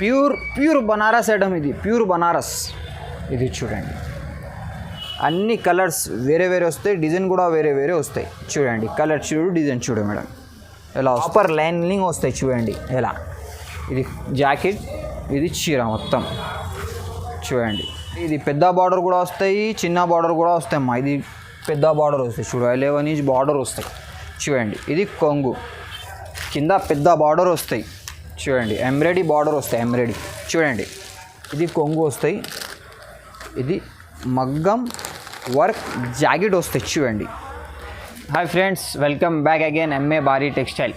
Pure Banaras item, ఇది pure Banaras. ఇది చూడండి, అన్ని కలర్స్ వేరే వేరే వస్తాయి, డిజైన్ కూడా వేరే వేరే వస్తాయి. చూడండి కలర్ చూడు, డిజైన్ చూడు మేడం, ఎలా ఆపర్ లైనింగ్ వస్తాయి చూడండి ఎలా. ఇది జాకెట్, ఇది చీర మొత్తం చూడండి. ఇది పెద్ద బార్డర్ కూడా వస్తాయి, చిన్న బార్డర్ కూడా వస్తాయి అమ్మా. ఇది పెద్ద బార్డర్ వస్తాయి చూడు, 11 ఇంచ్ బార్డర్ వస్తాయి చూడండి. ఇది కొంగు, కింద పెద్ద బార్డర్ వస్తాయి చూడండి, ఎంబ్రాయిడరీ బార్డర్ వస్తాయి, ఎంబ్రాయిడరీ చూడండి. ఇది కొంగు వస్తాయి, ఇది మగ్గం వర్క్ జాకెట్ వస్తాయి చూడండి. Hi friends, welcome back again MA బారీ టెక్స్టైల్.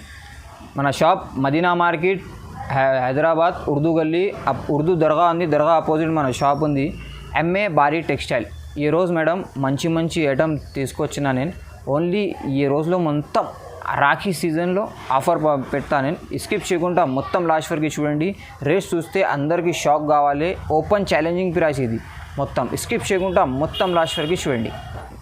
మన షాప్ మదీనా మార్కెట్, హైదరాబాద్, ఉర్దూ గల్లీ, ఉర్దూ దర్గా ఉంది, దర్గా ఆపోజిట్ మన షాప్ ఉంది, ఎంఏ బారీ టెక్స్టైల్. ఈరోజు మేడం మంచి ఐటమ్ తీసుకొచ్చిన నేను. ఓన్లీ ఈ రోజులో మొత్తం రాఖీ సీజన్లో ఆఫర్ పెడతా నేను. స్కిప్ చేయకుండా మొత్తం లాస్ట్ వరకు చూడండి. రేట్స్ చూస్తే అందరికీ షాక్ కావాలి. ఓపెన్ ఛాలెంజింగ్ ప్రైస్ ఇది. మొత్తం స్కిప్ చేయకుండా మొత్తం లాస్ట్ వరకు చూడండి.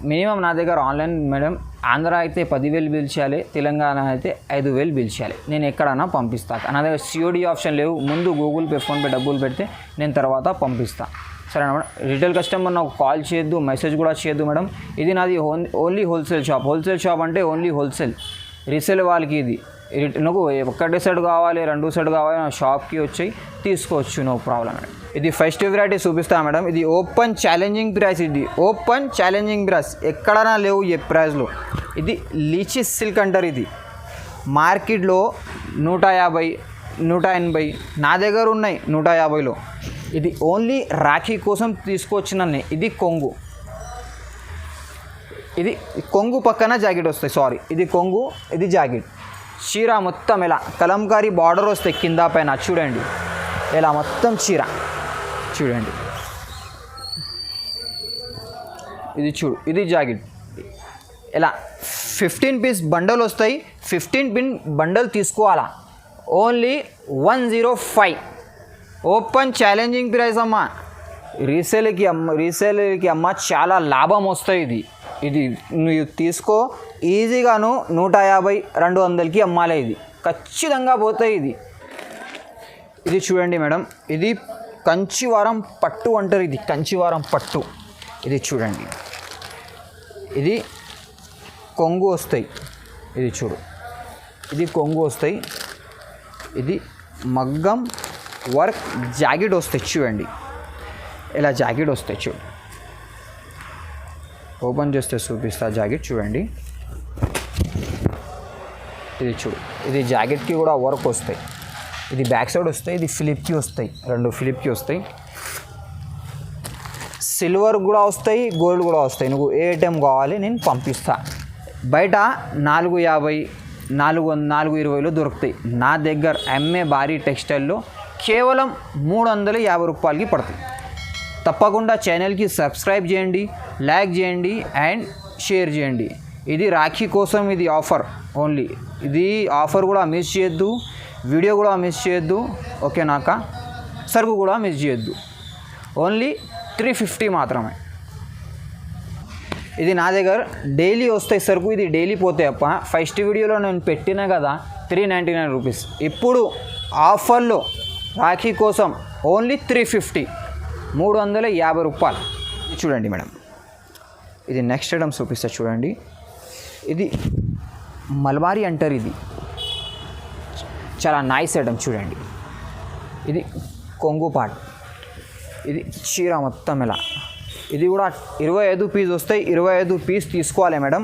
మినిమం నా దగ్గర ఆన్లైన్ మేడం, ఆంధ్ర అయితే 10,000 బిల్ చేయాలి, తెలంగాణ అయితే 5,000 బిల్ చేయాలి. నేను ఎక్కడన్నా పంపిస్తాను. నా దగ్గర COD ఆప్షన్ లేవు. ముందు గూగుల్ పే, ఫోన్పే డబ్బులు పెడితే నేను తర్వాత పంపిస్తాను. సరేనా మేడం? రిటైల్ కస్టమర్ నాకు కాల్ చేయొద్దు, మెసేజ్ కూడా చేయొద్దు మేడం. ఇది నాది only wholesale shop. Wholesale shop అంటే ఓన్లీ హోల్సేల్. రీసేల్ వాళ్ళకి ఇది నువ్వు ఒకటే సెట్ కావాలి, 2 సెట్ కావాలి, నా షాప్కి వచ్చి తీసుకోవచ్చు, నో ప్రాబ్లం మేడం. ఇది ఫస్ట్ వెరైటీ చూపిస్తా మేడం. ఇది ఓపెన్ ఛాలెంజింగ్ ప్రైస్, ఇది ఓపెన్ ఛాలెంజింగ్ ప్రైస్, ఎక్కడైనా లేవు ఏ ప్రైస్లో. ఇది లీచీ సిల్క్ అంటారు. ఇది మార్కెట్లో 150, 180, నా దగ్గర ఉన్నాయి 150లో. ఇది ఓన్లీ రాఖీ కోసం తీసుకొచ్చిన. ఇది కొంగు, ఇది కొంగు పక్కన జాకెట్ వస్తాయి. సారీ, ఇది కొంగు, ఇది జాకెట్. చీర మొత్తం ఇలా కలంకారీ బార్డర్ వస్తాయి కింద పైన చూడండి, ఇలా మొత్తం చీర చూడండి. ఇది చూడు, ఇది జాకెట్. ఇలా 15 పీస్ బండల్ వస్తాయి. 15 పిన్ బండల్ తీసుకోవాలా. ఓన్లీ 105. ఓపెన్ ఛాలెంజింగ్ ప్రైస్ అమ్మ. రీసేల్కి అమ్మ చాలా లాభం వస్తాయి. ఇది నువ్వు తీసుకో ఈజీగాను 150, 200కి అమ్మాలి. ఇది ఖచ్చితంగా పోతాయి. ఇది చూడండి మేడం, ఇది కంచివారం పట్టు అంటారు. ఇది కంచివారం పట్టు. ఇది చూడండి, ఇది కొంగు వస్తాయి. ఇది చూడు, ఇది కొంగు వస్తాయి. ఇది మగ్గం వర్క్ జాకెట్ వస్తాయి చూడండి, ఇలా జాకెట్ వస్తాయి చూడు. ఓపెన్ చేస్తే చూపిస్తా జాకెట్ చూడండి. ఇది చూడు, ఇది జాకెట్కి కూడా వర్క్ వస్తాయి. ఇది బ్యాక్ సైడ్ వస్తాయి, ఇది ఫ్లిప్కి వస్తాయి, 2 ఫ్లిప్కి వస్తాయి. సిల్వర్ కూడా వస్తాయి, గోల్డ్ కూడా వస్తాయి. నువ్వు ఏ ఐటెం కావాలి నేను పంపిస్తా. బయట 450, 420లో దొరుకుతాయి. నా దగ్గర ఎంఏ బారీ టెక్స్టైల్లో కేవలం 350 రూపాయలకి పడతాయి. తప్పకుండా ఛానల్కి సబ్స్క్రైబ్ చేయండి, లైక్ చేయండి అండ్ షేర్ చేయండి. ఇది రాఖీ కోసం, ఇది ఆఫర్ ఓన్లీ. ఇది ఆఫర్ కూడా మిస్ చేయొద్దు, వీడియో కూడా మిస్ చేయొద్దు, ఓకేనాక? సరుకు కూడా మిస్ చేయొద్దు. ఓన్లీ 350 మాత్రమే. ఇది నా దగ్గర డైలీ వస్తాయి సరుకు. ఇది డైలీ పోతాయి అప్ప. ఫస్ట్ వీడియోలో నేను పెట్టినా కదా 399 రూపీస్. ఇప్పుడు ఆఫర్లో రాఖీ కోసం ఓన్లీ 350, 350 రూపాయలు. చూడండి మేడం, ఇది నెక్స్ట్ ఐటమ్ చూపిస్తా చూడండి. ఇది మల్బారీ అంటారు. ఇది చాలా నైస్ ఐటమ్ చూడండి. ఇది కొంగు పాట్, ఇది చీర మొత్తం ఇలా. ఇది కూడా 25 పీస్ వస్తాయి. 25 పీస్ తీసుకోవాలి మేడం.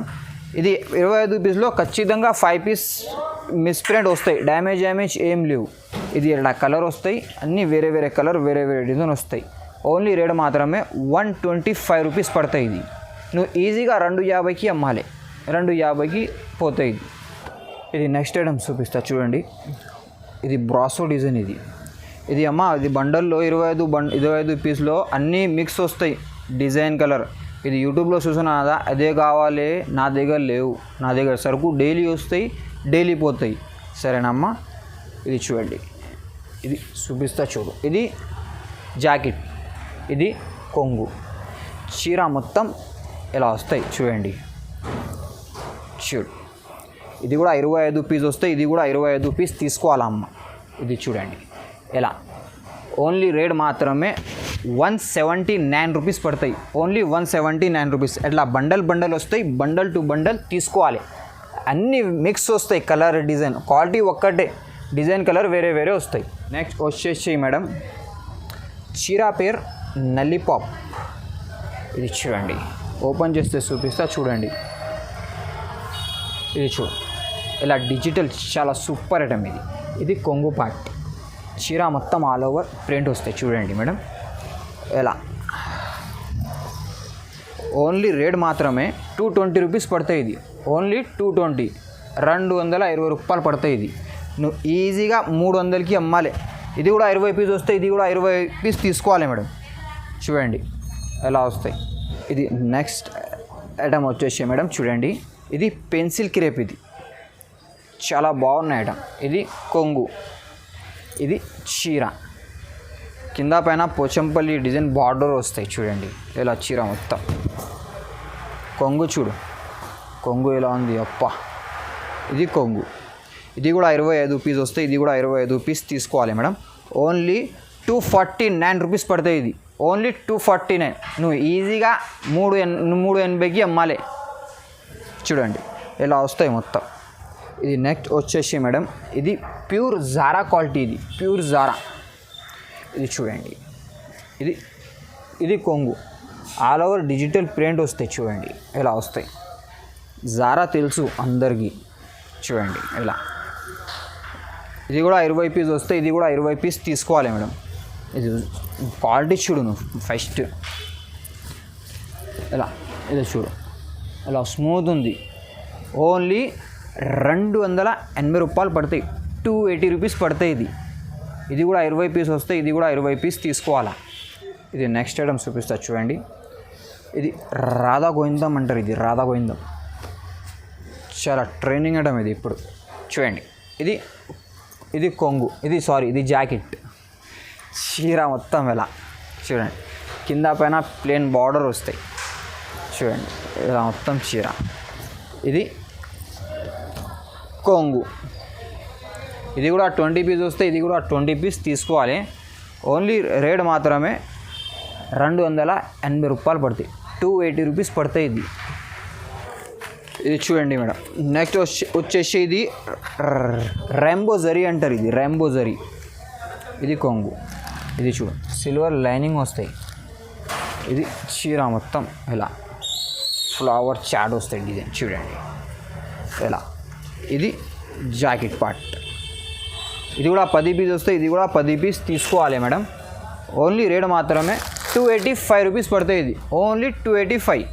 ఇది 25 పీస్లో ఖచ్చితంగా 5 పీస్ మిస్ప్రింట్ వస్తాయి. డ్యామేజ్ ఏం లేవు. ఇది ఇలా కలర్ వస్తాయి, అన్నీ వేరే వేరే కలర్, వేరే వేరే డిజైన్ వస్తాయి. ఓన్లీ రేట్ మాత్రమే 125 రూపీస్ పడతాయి. ఇది నువ్వు ఈజీగా 250కి అమ్మాలి, 250కి పోతాయి. ఇది నెక్స్ట్ ఐటమ్ చూపిస్తా చూడండి. ఇది బ్రాసో డిజైన్. ఇది అమ్మ, ఇది బండల్లో 25 పీస్లో అన్నీ మిక్స్ వస్తాయి, డిజైన్ కలర్. ఇది యూట్యూబ్లో చూసినా కదా, అదే కావాలి, నా దగ్గర లేవు. నా దగ్గర సరుకు డైలీ వస్తాయి, డైలీ పోతాయి. సరేనమ్మా? ఇది చూడండి, ఇది చూపిస్తా చూడు. ఇది జాకెట్, ఇది కొంగు, చీర మొత్తం ఇలా వస్తాయి చూడండి. చూడు, ఇది కూడా 25 పీస్ వస్తాయి. ఇది కూడా 25 పీస్ తీసుకోవాలమ్మ. ఇది చూడండి ఎలా ఓన్లీ రేట్ మాత్రమే 179 రూపీస్ పడతాయి. Only 179 rupees. అట్లా బండల్ వస్తాయి, బండల్ టు బండల్ తీసుకోవాలి. అన్నీ మిక్స్ వస్తాయి, కలర్ డిజైన్ క్వాలిటీ ఒక్కటే, డిజైన్ కలర్ వేరే వేరే వస్తాయి. నెక్స్ట్ వచ్చేసి మేడం చీరా పేర్ నల్లిపాప్. ఇది చూడండి, ఓపెన్ చేస్తే చూపిస్తా చూడండి. ఇది చూడు, ఇలా డిజిటల్ చాలా సూపర్ ఐటమ్ ఇది. ఇది కొంగు పార్ట్, చీర మొత్తం ఆల్ ఓవర్ ప్రింట్ వస్తాయి చూడండి మేడం. ఎలా ఓన్లీ రేట్ మాత్రమే 220 రూపీస్ పడతాయి. ఇది ఓన్లీ 220, 220 రూపాయలు పడతాయి. ఇది నువ్వు ఈజీగా 300కి అమ్మాలి. ఇది కూడా 20 పీస్ వస్తాయి, ఇది కూడా 20 పీస్ తీసుకోవాలి మేడం. చూడండి ఎలా వస్తాయి. ఇది నెక్స్ట్ ఐటమ్ వచ్చేసి మేడం చూడండి, ఇది పెన్సిల్ క్రేప్. ఇది చాలా బాగున్న ఐటమ్. ఇది కొంగు, ఇది చీర, కింద పైన పోచంపల్లి డిజైన్ బార్డర్ వస్తాయి చూడండి. ఇలా చీర మొత్తం కొంగు చూడు, కొంగు ఎలా ఉంది అప్ప. ఇది కొంగు, ఇది కూడా 25 పీస్ వస్తాయి, ఇది కూడా 25 పీస్ తీసుకోవాలి మేడం. ఓన్లీ 249 రూపీస్ పడతాయి. ఇది ఓన్లీ 249. నువ్వు ఈజీగా 380కి అమ్మాలి. చూడండి ఇలా వస్తాయి మొత్తం. ఇది నెక్స్ట్ వచ్చేసి మేడం, ఇది ప్యూర్ జారా క్వాలిటీ. ఇది ప్యూర్ జారా. ఇది చూడండి, ఇది కొంగు, ఆల్ ఓవర్ డిజిటల్ ప్రింట్ వస్తాయి చూడండి. ఇలా వస్తాయి. జారా తెలుసు అందరికీ. చూడండి ఇలా, ఇది కూడా 20 పీస్ వస్తాయి, ఇది కూడా 20 పీస్ తీసుకోవాలి మేడం. ఇది క్వాలిటీ చూడు నువ్వు ఫస్ట్. ఇలా ఇది చూడు, ఇలా స్మూత్ ఉంది. ఓన్లీ 280 రూపాయలు పడతాయి, 280 రూపీస్ పడతాయి. ఇది కూడా 20 పీస్ వస్తాయి, ఇది కూడా 20 పీస్ తీసుకోవాలా. ఇది నెక్స్ట్ ఐటమ్ చూపిస్తా చూడండి. ఇది రాధా గోవిందం అంటారు. ఇది రాధా గోవిందం చాలా ట్రెండింగ్ ఐటమ్ ఇది ఇప్పుడు. చూడండి ఇది కొంగు, ఇది జాకెట్, చీర మొత్తం ఎలా చూడండి. కింద పైన ప్లేన్ బార్డర్ వస్తాయి చూడండి. ఇలా మొత్తం చీర. ఇది కొంగు, ఇది కూడా 20 పీస్ వస్తాయి, ఇది కూడా 20 పీస్ తీసుకోవాలి. ఓన్లీ రేట్ మాత్రమే 280 రూపాయలు పడతాయి, 280 రూపీస్ పడతాయి. ఇది చూడండి మేడం. నెక్స్ట్ వచ్చేసి ఇది రైంబో జరీ అంటారు. ఇది రైంబో జరీ. ఇది కొంగు, ఇది చూడు సిల్వర్ లైనింగ్ వస్తాయి. ఇది చీర మొత్తం ఇలా ఫ్లవర్ చాట్ వస్తాయి డిజైన్ చూడండి ఇలా. ఇది జాకెట్ పార్ట్, ఇది కూడా 10 పీస్ వస్తాయి, ఇది కూడా 10 పీస్ తీసుకోవాలి మేడం. ఓన్లీ రేట్ మాత్రమే 285 రూపీస్ పడతాయి. ఇది ఓన్లీ 285.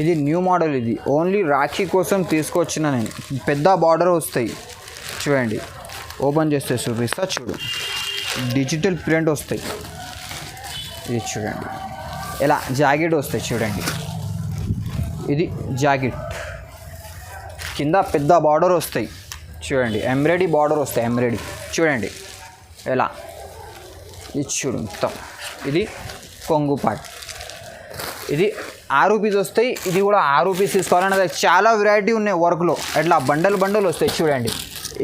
ఇది న్యూ మోడల్. ఇది ఓన్లీ రాఖీ కోసం తీసుకొచ్చిన నేను. పెద్ద బార్డర్ వస్తాయి చూడండి. ఓపెన్ చేస్తే చూపిస్తా చూడు, డిజిటల్ ప్రింట్ వస్తాయి. ఇది చూడండి ఇలా జాకెట్ వస్తాయి చూడండి. ఇది జాకెట్, కింద పెద్ద బార్డర్ వస్తాయి చూడండి. ఎంబ్రాయిడరీ బార్డర్ వస్తాయి, ఎంబ్రాయిడరీ చూడండి ఎలా. ఇది చూడు మొత్తం. ఇది కొంగు పార్ట్. ఇది 6 పీస్ వస్తాయి, ఇది కూడా 6 పీస్ తీసుకోవాలన్నది. చాలా వెరైటీ ఉన్నాయి వర్క్లో. అట్లా బండల్ వస్తాయి చూడండి.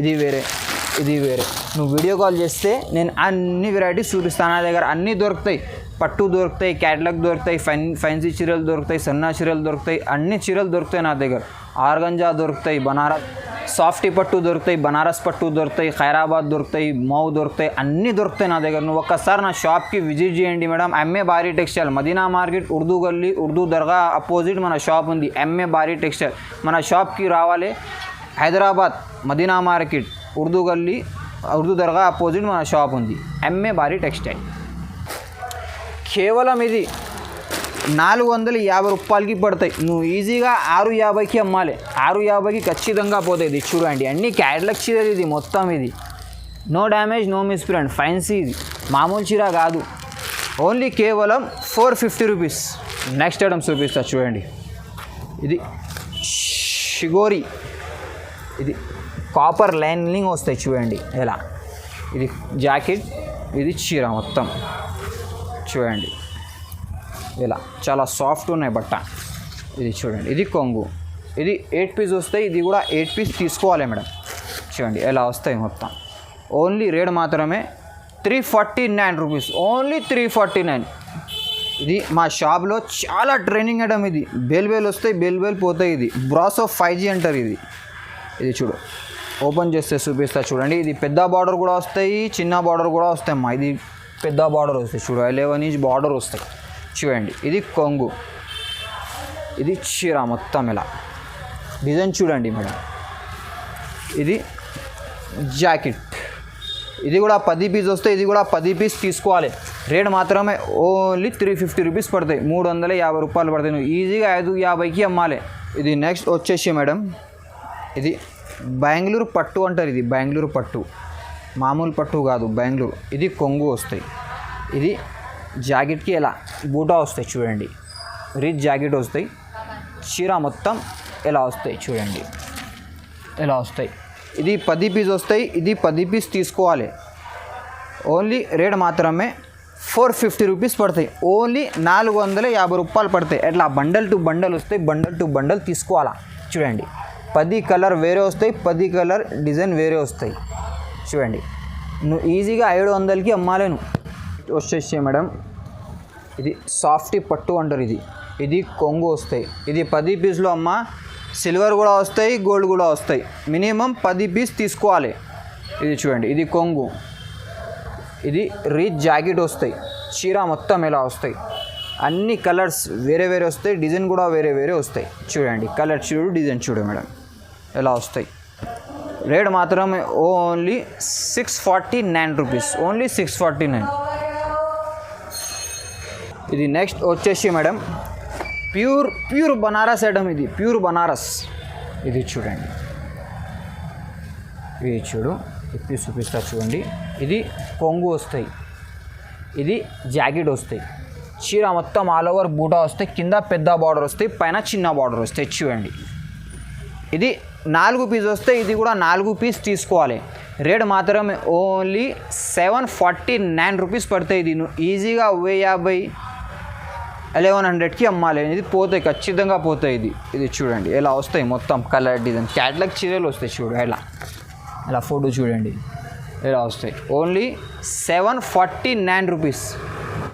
ఇది వేరే, ఇది వేరే. నువ్వు వీడియో కాల్ చేస్తే నేను అన్ని వెరైటీస్ చూపిస్తాను. నా దగ్గర అన్నీ దొరుకుతాయి. పట్టు దొరుకుతాయి, క్యాటలాగ్ దొరుకుతాయి, ఫ్యాన్సీ చీరలు దొరుకుతాయి, సన్నా చీరలు దొరుకుతాయి, అన్ని చీరలు దొరుకుతాయి నా దగ్గర. ఆర్గంజా దొరుకుతాయి, బనారస్ సాఫ్టీ పట్టు దొరుకుతాయి, బనారస్ పట్టు దొరుకుతాయి, ఖైరాబాద్ దొరుకుతాయి, మౌ దొరుకుతాయి, అన్నీ దొరుకుతాయి నా దగ్గర. నువ్వు ఒక్కసారి నా షాప్కి విజిట్ చేయండి మేడం. ఎంఏ బారీ టెక్స్టైల్, మదీనా మార్కెట్, ఉర్దూ గల్లీ, ఉర్దూ దర్గా అపోజిట్ మన షాప్ ఉంది. ఎంఏ బారీ టెక్స్టైల్. మన షాప్కి రావాలి. హైదరాబాద్ మదీనా మార్కెట్, ఉర్దూ గల్లీ, ఉర్దూ దర్గా అపోజిట్ మన షాప్ ఉంది. ఎంఏ బారీ టెక్స్టైల్. కేవలం ఇది 450 రూపాయలకి పడతాయి. నువ్వు ఈజీగా 650కి అమ్మాలి. 650కి ఖచ్చితంగా పోతాయి. ఇది చూడండి, అన్ని క్యాటలాగ్ చీర. ఇది మొత్తం ఇది no damage, no misprint, fancy. ఇది మామూలు చీర కాదు. ఓన్లీ కేవలం 450 రూపీస్. నెక్స్ట్ ఐటమ్ చూపిస్తా చూడండి. ఇది షిగోరి. ఇది కాపర్ లైనింగ్ వస్తాయి చూడండి ఎలా. ఇది జాకెట్, ఇది చీర మొత్తం చూడండి ఇలా. చాలా సాఫ్ట్ ఉన్నాయి బట్ట. ఇది చూడండి, ఇది కొంగు. ఇది 8 పీస్ వస్తాయి, ఇది కూడా 8 పీస్ తీసుకోవాలి మేడం. చూడండి ఎలా వస్తాయి మొత్తం. ఓన్లీ రేట్ మాత్రమే 349 రూపీస్, ఓన్లీ 349. ఇది మా షాప్లో చాలా ట్రైనింగ్ ఐటమ్. ఇది బేల్ వస్తాయి, బేల్ పోతాయి. ఇది బ్రాసో 5G అంటారు. ఇది చూడు, ఓపెన్ చేస్తే చూపిస్తా చూడండి. ఇది పెద్ద బార్డర్ కూడా వస్తాయి, చిన్న బార్డర్ కూడా వస్తాయి అమ్మా. ఇది పెద్ద బార్డర్ వస్తాయి చూడు, 11 ఇంచ్ బార్డర్ వస్తాయి చూడండి. ఇది కొంగు, ఇది చీర మొత్తం ఇలా డిజైన్ చూడండి మేడం. ఇది జాకెట్, ఇది కూడా 10 పీస్ వస్తాయి. ఇది కూడా 10 పీస్ తీసుకోవాలి. రేట్ మాత్రమే ఓన్లీ 350 రూపీస్ పడతాయి, 350 రూపాయలు పడతాయి. నువ్వు ఈజీగా 550కి అమ్మాలి. ఇది నెక్స్ట్ వచ్చేసి మేడం, ఇది బెంగళూరు పట్టు అంటారు. ఇది బెంగళూరు పట్టు, మామూలు పట్టు కాదు, బెంగళూరు. ఇది కొంగు వస్తాయి. ఇది జాకెట్కి ఎలా బూటా వస్తాయి చూడండి, రిచ్ జాకెట్ వస్తాయి. చీర మొత్తం ఎలా వస్తాయి చూడండి, ఎలా వస్తాయి. ఇది 10 పీస్ వస్తాయి. ఇది 10 పీస్ తీసుకోవాలి. ఓన్లీ రేట్ మాత్రమే 450 రూపీస్ పడతాయి, ఓన్లీ 450 రూపాయలు పడతాయి. ఎట్లా బండల్ టు బండల్ వస్తాయి, బండల్ టు బండల్ తీసుకోవాలా చూడండి. 10 కలర్ వేరే వస్తాయి, 10 కలర్ డిజైన్ వేరే వస్తాయి చూడండి. నువ్వు ఈజీగా 500కి అమ్మాలేను. వచ్చేసి మేడం, ఇది సాఫ్టీ పట్టు అంటారు. ఇది కొంగు వస్తాయి. ఇది 10 పీస్లో అమ్మ, సిల్వర్ కూడా వస్తాయి, గోల్డ్ కూడా వస్తాయి. మినిమం 10 పీస్ తీసుకోవాలి. ఇది చూడండి, ఇది కొంగు. ఇది రిచ్ జాకెట్ వస్తాయి. చీర మొత్తం ఇలా వస్తాయి. అన్ని కలర్స్ వేరే వేరే వస్తాయి, డిజైన్ కూడా వేరే వేరే వస్తాయి చూడండి. కలర్ చూడు, డిజైన్ చూడు మేడం, ఎలా వస్తాయి. రేట్ మాత్రమే ఓన్లీ 649 రూపీస్, ఓన్లీ 649. ఇది నెక్స్ట్ వచ్చేసి మేడం, ప్యూర్ బనారస్ ఐటమ్. ఇది ప్యూర్ బనారస్. ఇది చూడండి, ఇది చూడు, ఇప్పి చూపిస్తా చూడండి. ఇది కొంగు వస్తాయి, ఇది జాకెట్ వస్తాయి. చీర మొత్తం ఆల్ ఓవర్ బూటా వస్తాయి. కింద పెద్ద బార్డర్ వస్తాయి, పైన చిన్న బార్డర్ వస్తాయి చూడండి. ఇది 4 పీస్ వస్తాయి. ఇది కూడా 4 పీస్ తీసుకోవాలి. రేట్ మాత్రమే ఓన్లీ 749 రూపీస్ పడతాయి. ఇది నువ్వు ఈజీగా 1050 1100కి అమ్మాలి. ఇది పోతాయి, ఖచ్చితంగా పోతాయి. ఇది చూడండి ఎలా వస్తాయి, మొత్తం కలర్ డిజైన్ క్యాట్లాగ్ చీరలు వస్తాయి చూడు. ఎలా ఫోటో చూడండి ఎలా వస్తాయి. Only 749 rupees.